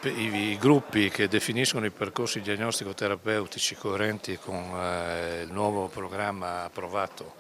i gruppi che definiscono i percorsi diagnostico-terapeutici coerenti con il nuovo programma approvato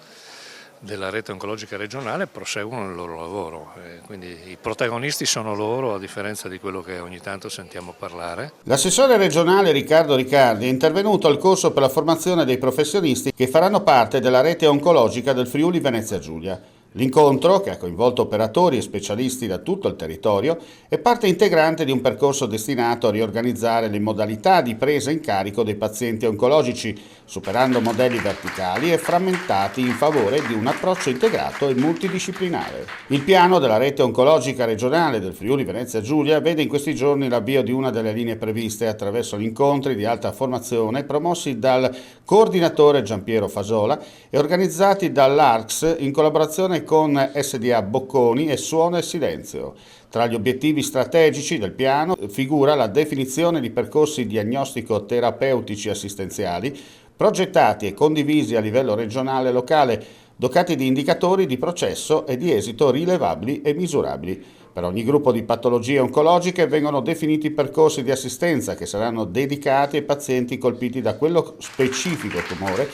della rete oncologica regionale proseguono il loro lavoro, quindi i protagonisti sono loro, a differenza di quello che ogni tanto sentiamo parlare. L'assessore regionale Riccardo Riccardi è intervenuto al corso per la formazione dei professionisti che faranno parte della rete oncologica del Friuli Venezia Giulia. L'incontro, che ha coinvolto operatori e specialisti da tutto il territorio, è parte integrante di un percorso destinato a riorganizzare le modalità di presa in carico dei pazienti oncologici, superando modelli verticali e frammentati in favore di un approccio integrato e multidisciplinare. Il piano della rete oncologica regionale del Friuli Venezia Giulia vede in questi giorni l'avvio di una delle linee previste attraverso gli incontri di alta formazione promossi dal coordinatore Giampiero Fasola e organizzati dall'ARCS in collaborazione con SDA Bocconi e Suono e Silenzio. Tra gli obiettivi strategici del piano figura la definizione di percorsi diagnostico-terapeutici assistenziali progettati e condivisi a livello regionale e locale, dotati di indicatori di processo e di esito rilevabili e misurabili. Per ogni gruppo di patologie oncologiche vengono definiti percorsi di assistenza che saranno dedicati ai pazienti colpiti da quello specifico tumore,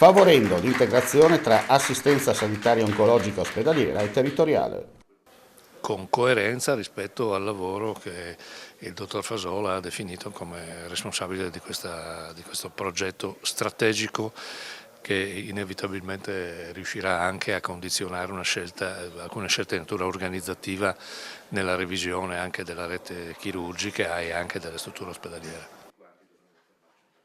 favorendo l'integrazione tra assistenza sanitaria oncologica ospedaliera e territoriale. Con coerenza rispetto al lavoro che il dottor Fasola ha definito come responsabile di questo progetto strategico che inevitabilmente riuscirà anche a condizionare alcune scelte di natura organizzativa nella revisione anche della rete chirurgica e anche delle strutture ospedaliere.